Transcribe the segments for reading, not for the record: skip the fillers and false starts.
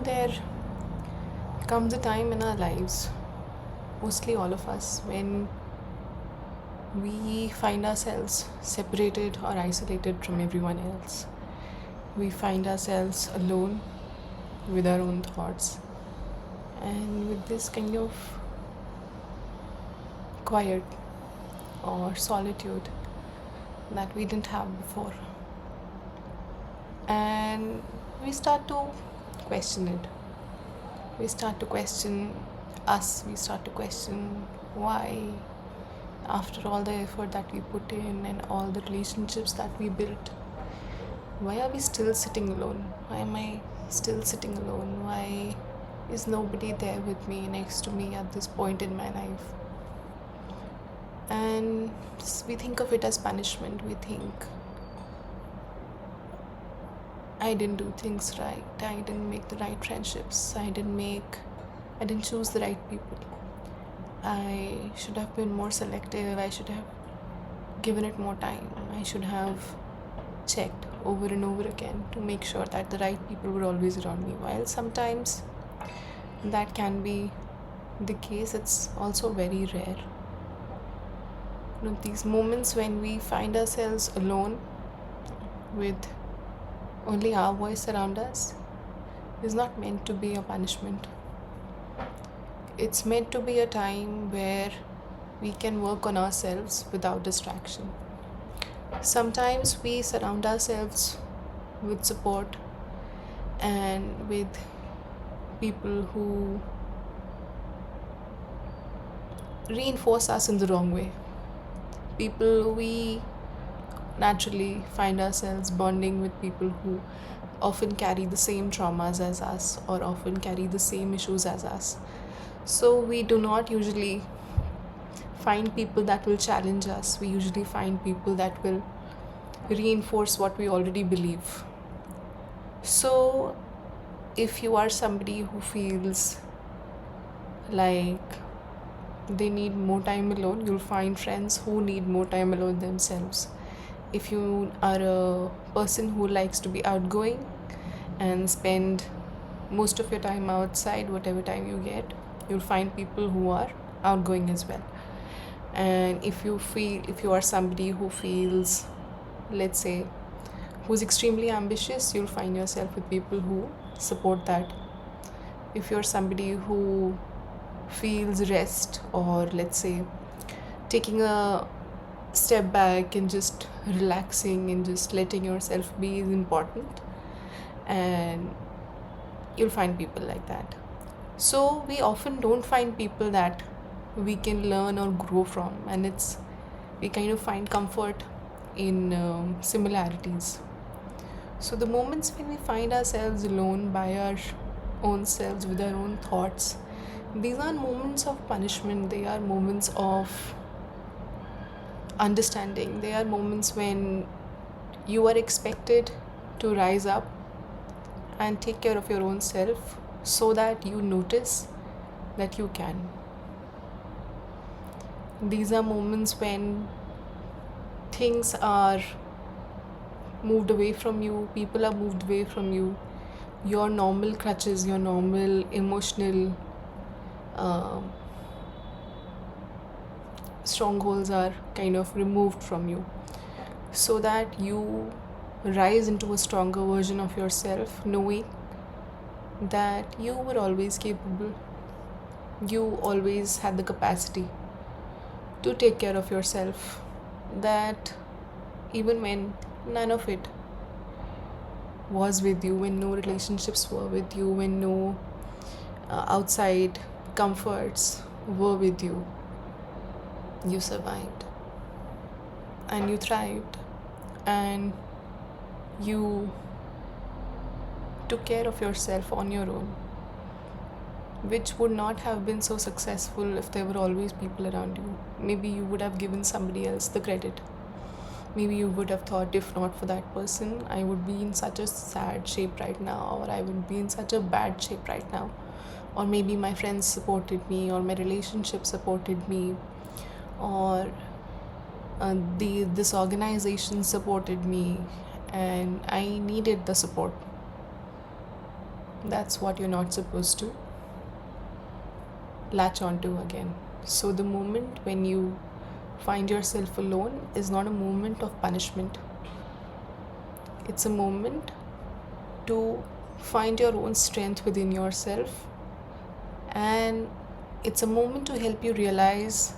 there comes a time in our lives, mostly all of us, when we find ourselves separated or isolated from everyone else. We find ourselves alone with our own thoughts and with this kind of quiet or solitude that we didn't have before. And we start to question it. We start to question us. We start to question why, after all the effort that we put in and all the relationships that we built, why are we still sitting alone? Why am I still sitting alone? Why is nobody there with me, next to me at this point in my life? And we think of it as punishment. We think, I didn't do things right. I didn't make the right friendships. I didn't choose the right people. I should have been more selective. I should have given it more time. I should have checked over and over again to make sure that the right people were always around me. While sometimes that can be the case, it's also very rare. These moments when we find ourselves alone with only our voice around us is not meant to be a punishment. It's meant to be a time where we can work on ourselves without distraction. Sometimes we surround ourselves with support and with people who reinforce us in the wrong way. People we naturally find ourselves bonding with people who often carry the same traumas as us or often carry the same issues as us. So we do not usually find people that will challenge us. We usually find people that will reinforce what we already believe. So if you are somebody who feels like they need more time alone, you'll find friends who need more time alone themselves. If you are a person who likes to be outgoing and spend most of your time outside, whatever time you get, you'll find people who are outgoing as well. And if you are somebody who feels, let's say, who's extremely ambitious, you'll find yourself with people who support that. If you're somebody who feels rest, or let's say taking a step back and just relaxing and just letting yourself be is important, and you'll find people like that. So we often don't find people that we can learn or grow from, and we kind of find comfort in similarities. So the moments when we find ourselves alone by our own selves with our own thoughts, these are moments of punishment. They are moments of understanding. They are moments when you are expected to rise up and take care of your own self so that you notice that you can. These are moments when things are moved away from you, people are moved away from you, your normal crutches, your normal emotional strongholds are kind of removed from you, so that you rise into a stronger version of yourself, knowing that you were always capable. You always had the capacity to take care of yourself, that even when none of it was with you, when no relationships were with you, when no outside comforts were with you, you survived and you thrived and you took care of yourself on your own, which would not have been so successful if there were always people around you. Maybe you would have given somebody else the credit. Maybe you would have thought, if not for that person, I would be in such a sad shape right now, or I would be in such a bad shape right now. Or maybe my friends supported me, or my relationship supported me, or this organization supported me, and I needed the support. That's what you're not supposed to latch onto again. So, the moment when you find yourself alone is not a moment of punishment, it's a moment to find your own strength within yourself, and it's a moment to help you realize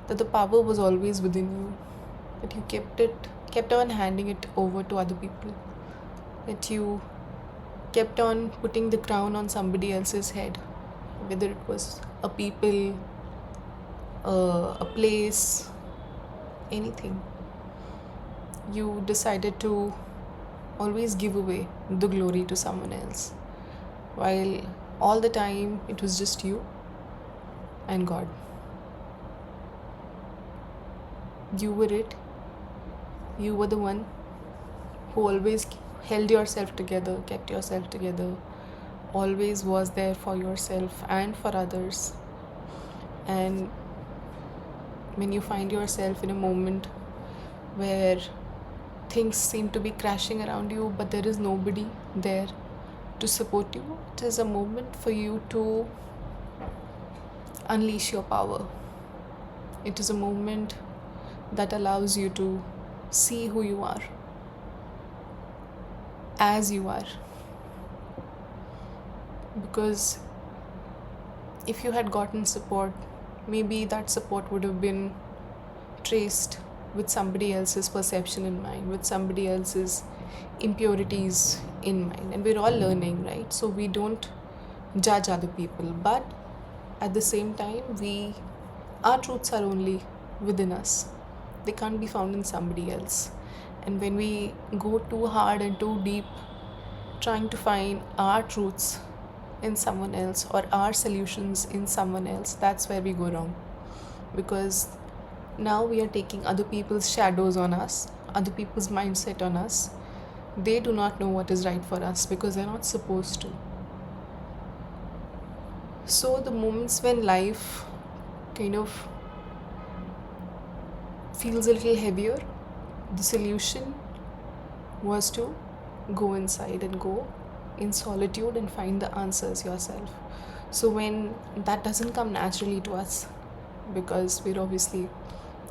that the power was always within you, that you kept on handing it over to other people, that you kept on putting the crown on somebody else's head, whether it was a people, a place, anything. You decided to always give away the glory to someone else, while all the time it was just you and God. You were it. You were the one who always held yourself together, kept yourself together, always was there for yourself and for others. And when you find yourself in a moment where things seem to be crashing around you, but there is nobody there to support you, it is a moment for you to unleash your power. It is a moment that allows you to see who you are as you are. Because if you had gotten support, maybe that support would have been traced with somebody else's perception in mind, with somebody else's impurities in mind. And we're all learning, right? So we don't judge other people, but at the same time, our truths are only within us. They can't be found in somebody else. And when we go too hard and too deep trying to find our truths in someone else or our solutions in someone else, that's where we go wrong. Because now we are taking other people's shadows on us, other people's mindset on us. They do not know what is right for us because they're not supposed to. So, the moments when life kind of feels a little heavier, the solution was to go inside and go in solitude and find the answers yourself. So when that doesn't come naturally to us, because we're obviously,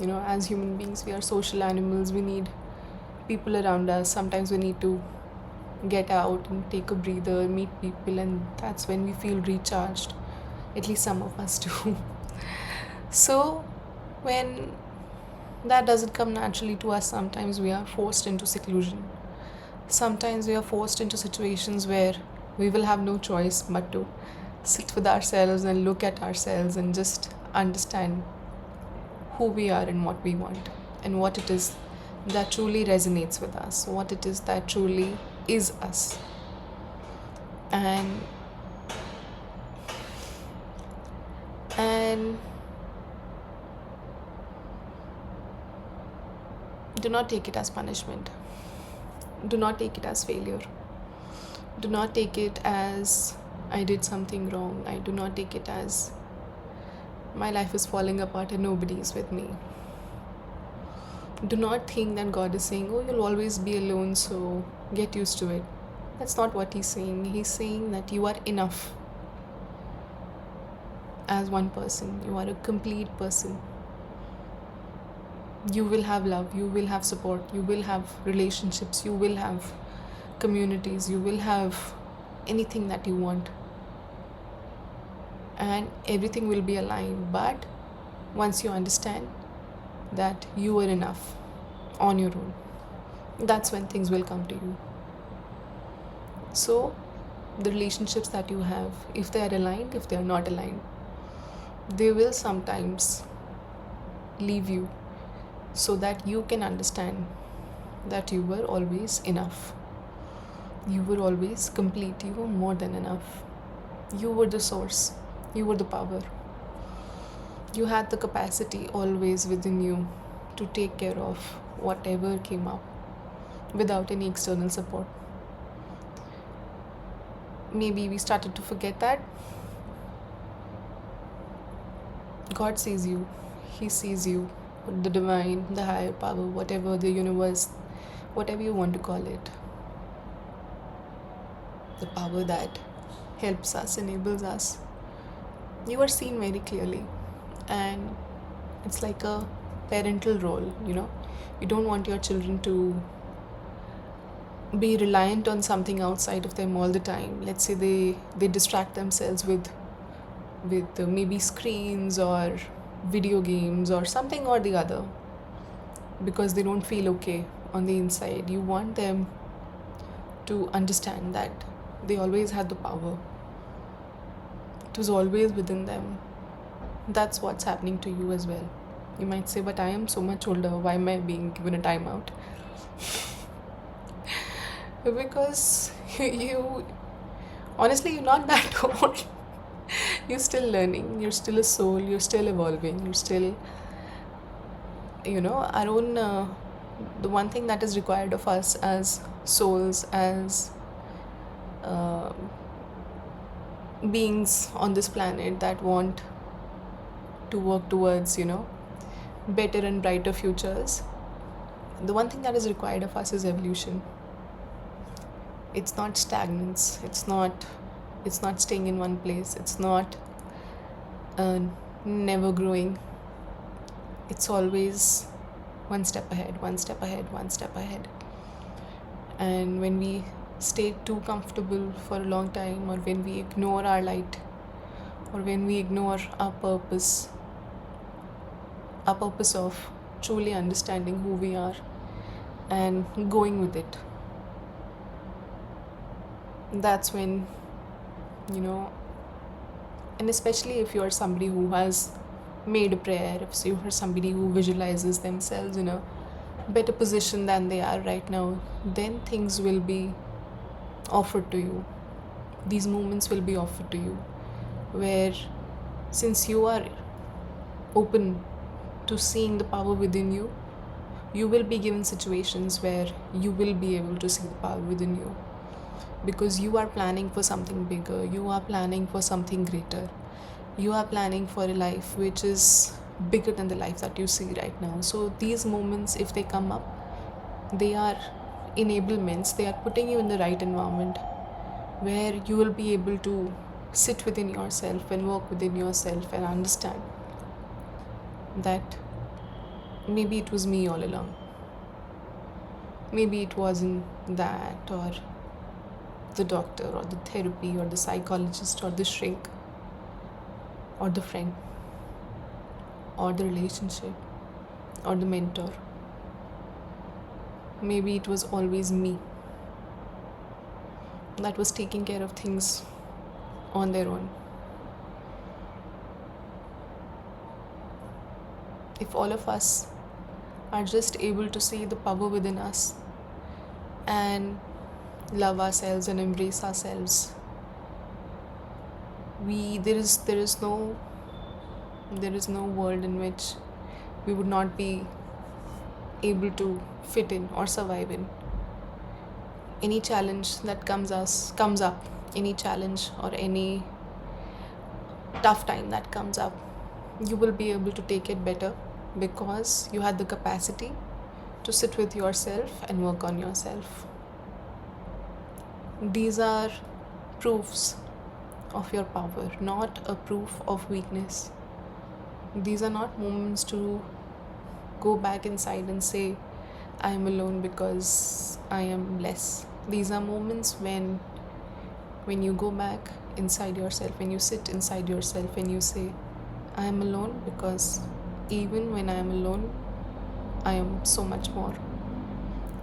as human beings, we are social animals, we need people around us. Sometimes we need to get out and take a breather, meet people, and that's when we feel recharged. At least some of us do. So when that doesn't come naturally to us, sometimes we are forced into seclusion. Sometimes we are forced into situations where we will have no choice but to sit with ourselves and look at ourselves and just understand who we are and what we want and what it is that truly resonates with us, what it is that truly is us. And do not take it as punishment. Do not take it as failure. Do not take it as I did something wrong. I do not take it as my life is falling apart and nobody is with me. Do not think that God is saying, oh, you'll always be alone, so get used to it. That's not what He's saying. He's saying that you are enough as one person. You are a complete person. You will have love, you will have support, you will have relationships, you will have communities, you will have anything that you want. And everything will be aligned. But once you understand that you are enough on your own, that's when things will come to you. So the relationships that you have, if they are aligned, if they are not aligned, they will sometimes leave you, so that you can understand that you were always enough. You were always complete. You were more than enough. You were the source. You were the power. You had the capacity always within you to take care of whatever came up without any external support. Maybe we started to forget that. God sees you. He sees you. The divine, the higher power, whatever, the universe, whatever you want to call it. The power that helps us, enables us, you are seen very clearly. And it's like a parental role, You don't want your children to be reliant on something outside of them all the time. Let's say they distract themselves with maybe screens or video games or something or the other because they don't feel okay on the inside. You want them to understand that they always had the power. It was always within them. That's what's happening to you as well. You might say, but I am so much older. Why am I being given a timeout? Because you honestly, you're not that old. You're still learning. You're still a soul. You're still evolving. You're still, our own. The one thing that is required of us as souls, as uh, beings on this planet that want to work towards, better and brighter futures, the one thing that is required of us is evolution. It's not stagnance. It's not staying in one place. It's not uh, never growing. It's always one step ahead, one step ahead, one step ahead. And when we stay too comfortable for a long time, or when we ignore our light, or when we ignore our purpose of truly understanding who we are and going with it, that's when, you know, and especially if you're somebody who has made a prayer, if you're somebody who visualizes themselves in a better position than they are right now, then things will be offered to you. These moments will be offered to you, where since you are open to seeing the power within you, you will be given situations where you will be able to see the power within you, because you are planning for something bigger, you are planning for something greater, you are planning for a life which is bigger than the life that you see right now. So these moments, if they come up, they are enablements, they are putting you in the right environment where you will be able to sit within yourself and work within yourself and understand that maybe it was me all along. Maybe it wasn't that, or the doctor, or the therapy, or the psychologist, or the shrink, or the friend, or the relationship, or the mentor. Maybe it was always me that was taking care of things on their own. If all of us are just able to see the power within us and love ourselves and embrace ourselves, there is no world in which we would not be able to fit in or survive in. Any challenge that comes up, any challenge or any tough time that comes up, you will be able to take it better because you had the capacity to sit with yourself and work on yourself. These are proofs of your power, not a proof of weakness. These are not moments to go back inside and say, I am alone because I am less. These are moments when you go back inside yourself, when you sit inside yourself and you say, I am alone because even when I am alone, I am so much more.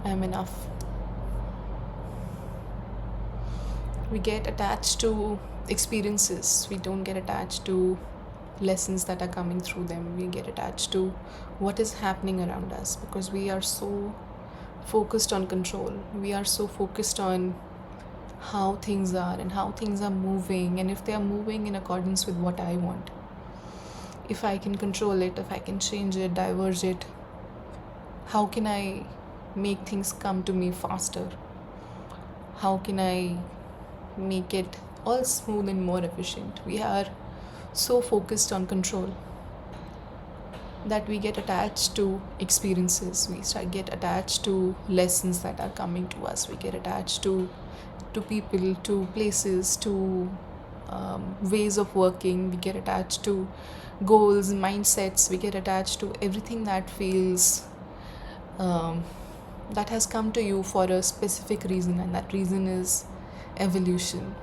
I am enough. We get attached to experiences. We don't get attached to lessons that are coming through them. We get attached to what is happening around us because we are so focused on control. We are so focused on how things are and how things are moving, and if they are moving in accordance with what I want. If I can control it, if I can change it, diverge it, how can I make things come to me faster? How can I make it all smooth and more efficient? We are so focused on control that we get attached to experiences. We get attached to lessons that are coming to us. We get attached to to people, to places, to ways of working. We get attached to goals, mindsets. We get attached to everything that feels um, that has come to you for a specific reason, and that reason is evolution.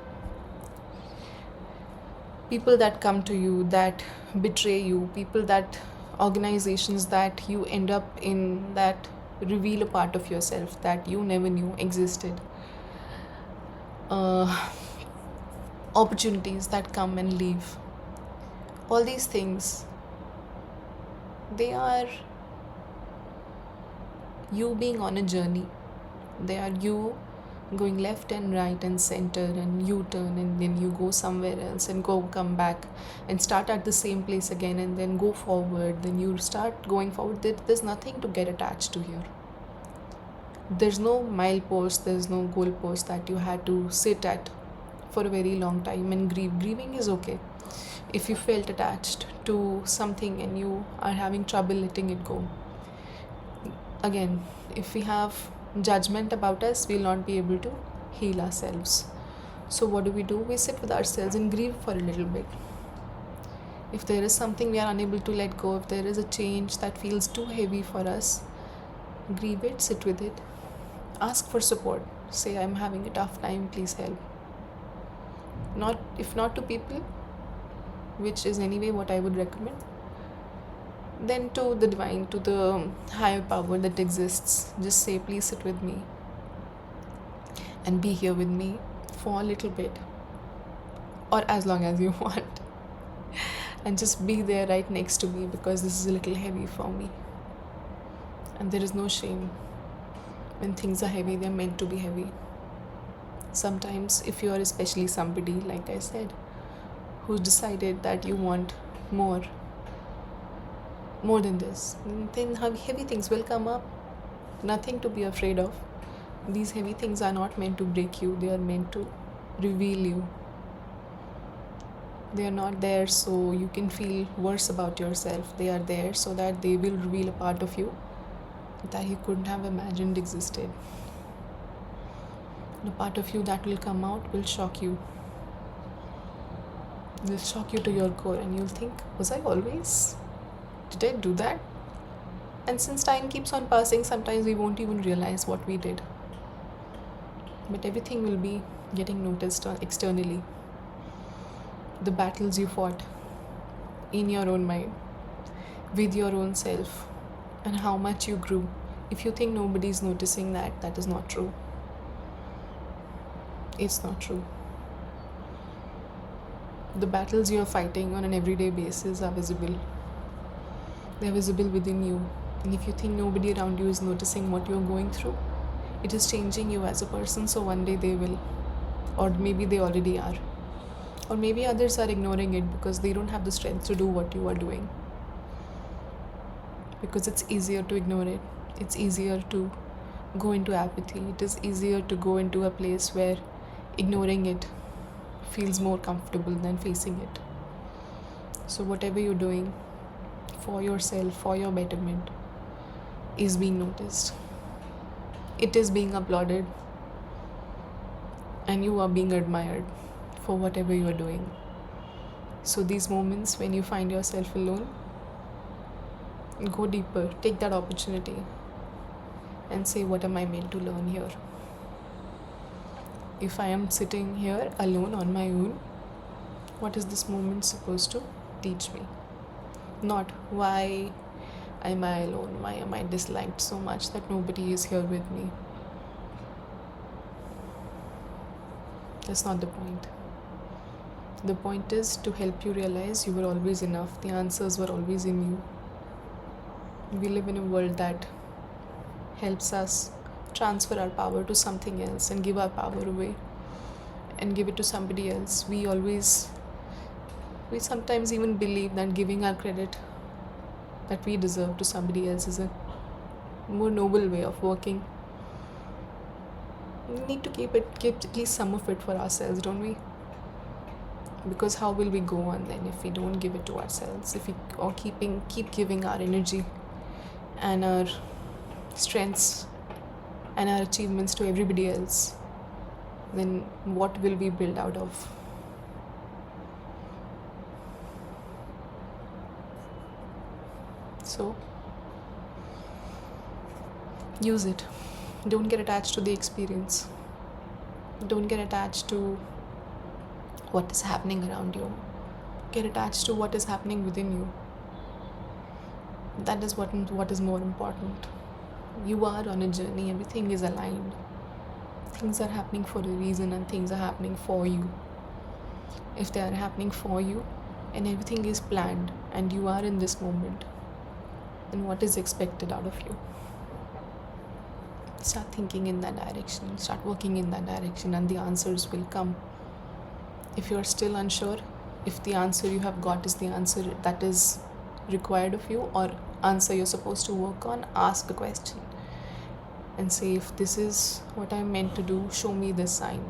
People that come to you, that betray you, people that organizations that you end up in, that reveal a part of yourself that you never knew existed, uh, opportunities that come and leave, all these things, they are you being on a journey. They are you going left and right and center and U-turn, and then you go somewhere else and come back and start at the same place again, and then go forward. Then you start going forward. There's nothing to get attached to here. There's no milepost, there's no goalpost that you had to sit at for a very long time and grieve. Grieving is okay. If you felt attached to something and you are having trouble letting it go, again, if we have judgment about us, we'll not be able to heal ourselves. So what do? We sit with ourselves and grieve for a little bit. If there is something we are unable to let go, if there is a change that feels too heavy for us, grieve it, sit with it, ask for support. Say, I'm having a tough time, please help. Not, if not to people, which is anyway what I would recommend, then to the divine, to the higher power that exists. Just say, please sit with me and be here with me for a little bit, or as long as you want, and just be there right next to me, because this is a little heavy for me. And there is no shame. When things are heavy, they're meant to be heavy. Sometimes, if you are especially somebody, like I said, who's decided that you want more than this, then heavy things will come up. Nothing to be afraid of. These heavy things are not meant to break you, they are meant to reveal you. They are not there so you can feel worse about yourself. They are there so that they will reveal a part of you that you couldn't have imagined existed. The part of you that will come out will shock you. It will shock you to your core, and you'll think, was I always? Did I do that? And since time keeps on passing, sometimes we won't even realize what we did. But everything will be getting noticed externally. The battles you fought in your own mind, with your own self, and how much you grew. If you think nobody's noticing that, that is not true. It's not true. The battles you are fighting on an everyday basis are visible. They're visible within you. And if you think nobody around you is noticing what you're going through, it is changing you as a person, so one day they will. Or maybe they already are. Or maybe others are ignoring it because they don't have the strength to do what you are doing. Because it's easier to ignore it. It's easier to go into apathy. It is easier to go into a place where ignoring it feels more comfortable than facing it. So whatever you're doing for yourself, for your betterment, is being noticed. It is being applauded. And you are being admired for whatever you are doing. So these moments when you find yourself alone, go deeper, take that opportunity and say, what am I meant to learn here? If I am sitting here alone on my own, what is this moment supposed to teach me? Not why am I alone? Why am I disliked so much that nobody is here with me? That's not the point. The point is to help you realize you were always enough. The answers were always in you. We live in a world that helps us transfer our power to something else and give our power away and give it to somebody else. We sometimes even believe that giving our credit that we deserve to somebody else is a more noble way of working. We need to keep at least some of it for ourselves, don't we? Because how will we go on then if we don't give it to ourselves? If we keep giving our energy and our strengths and our achievements to everybody else, then what will we build out of? So use it. Don't get attached to the experience. Don't get attached to what is happening around you. Get attached to what is happening within you. That is what is more important. You are on a journey, everything is aligned. Things are happening for a reason and things are happening for you. If they are happening for you and everything is planned and you are in this moment, then what is expected out of you? Start thinking in that direction, start working in that direction, and the answers will come. If you're still unsure if the answer you have got is the answer that is required of you or answer you're supposed to work on, ask a question and say, if this is what I'm meant to do, show me this sign.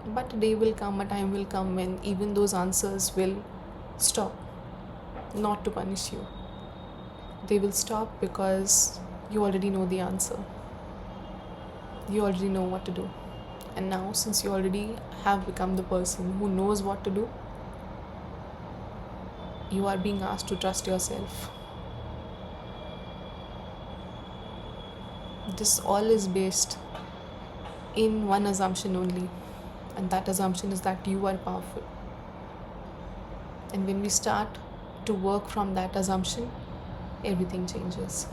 But a day will come, a time will come when even those answers will stop, not to punish you. They will stop because you already know the answer. You already know what to do. And now, since you already have become the person who knows what to do, you are being asked to trust yourself. This all is based in one assumption only, and that assumption is that you are powerful. And when we start to work from that assumption, everything changes.